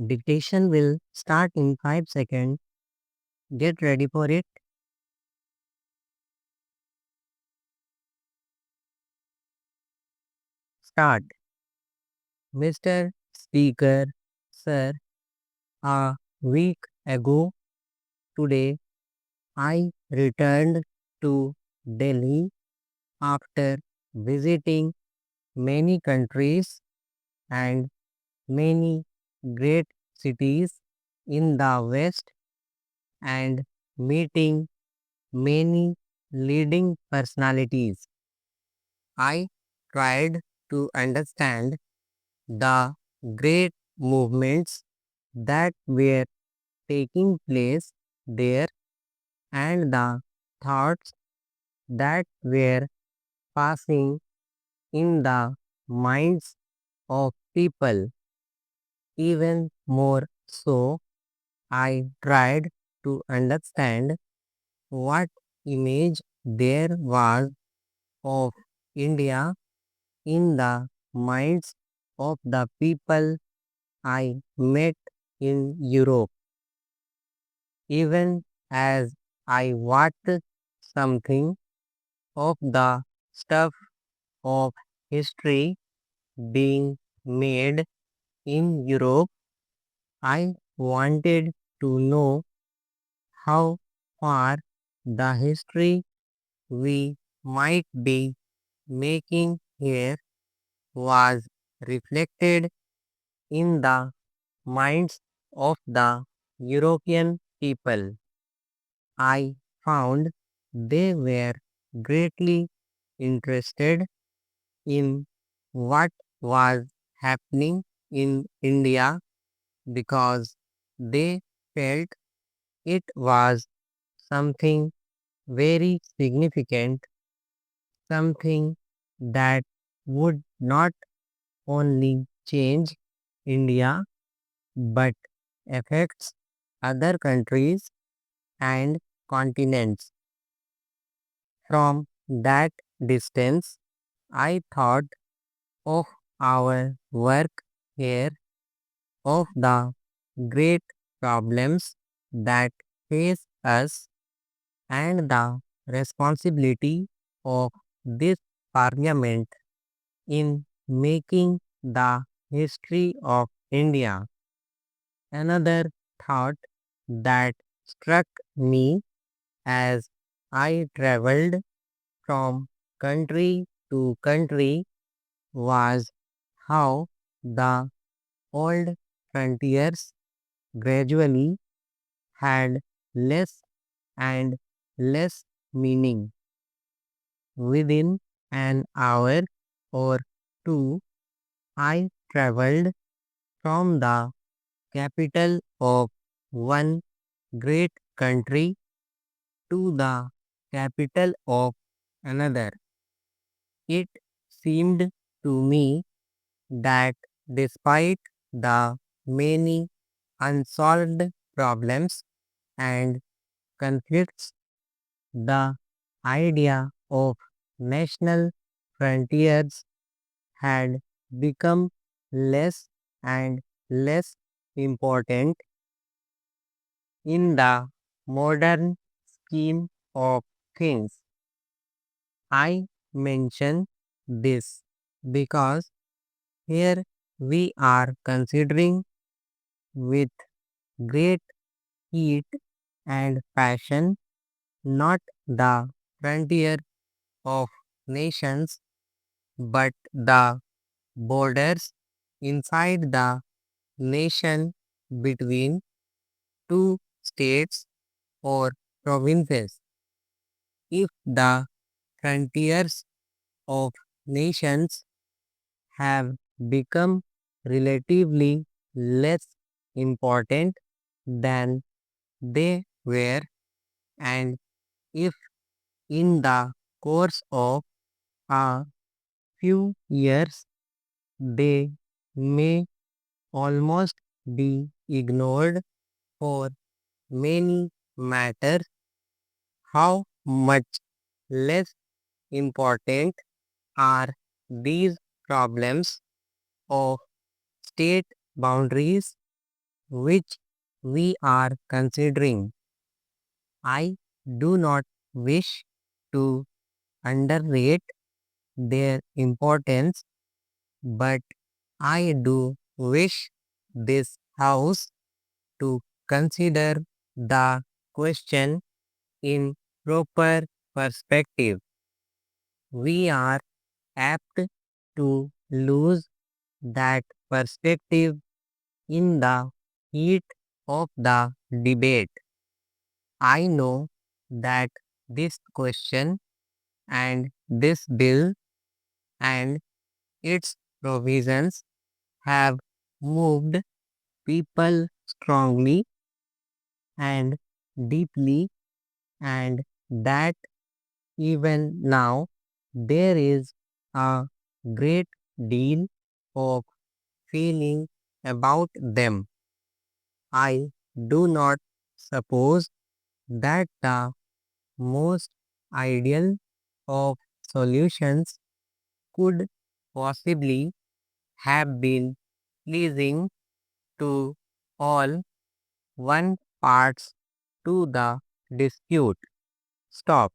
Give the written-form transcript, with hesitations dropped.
Dictation will start in 5 seconds. Get ready for it. Start. Mr. Speaker, sir, a week ago today I returned to Delhi after visiting many countries and many great cities in the West and meeting many leading personalities. I tried to understand the great movements that were taking place there and the thoughts that were passing in the minds of people. Even more so, I tried to understand what image there was of India in the minds of the people I met in Europe. Even as I watched something of the stuff of history being made in Europe, I wanted to know how far the history we might be making here was reflected in the minds of the European people. I found they were greatly interested in what was happening in India because they felt it was something very significant, something that would not only change India but affects other countries and continents. From that distance, I thought of our work here, of the great problems that face us, and the responsibility of this parliament in making the history of India. Another thought that struck me as I traveled from country to country was how the old frontiers gradually had less and less meaning. Within an hour or two, I traveled from the capital of one great country to the capital of another. It seemed to me that despite the many unsolved problems and conflicts, the idea of national frontiers had become less and less important in the modern scheme of things. I mention this because here we are considering with great heat and passion not the frontier of nations but the borders inside the nation between two states or provinces. If the frontiers of nations have become relatively less important than they were, and if in the course of a few years they may almost be ignored for many matters, how much less important are these problems of state boundaries which we are considering. I do not wish to underrate their importance, but I do wish this House to consider the question in proper perspective. We are apt to lose that perspective in the heat of the debate. I know that this question and this bill and its provisions have moved people strongly and deeply, and that even now there is a great deal of feeling about them. I do not suppose that the most ideal of solutions could possibly have been pleasing to all one parts to the dispute. Stop.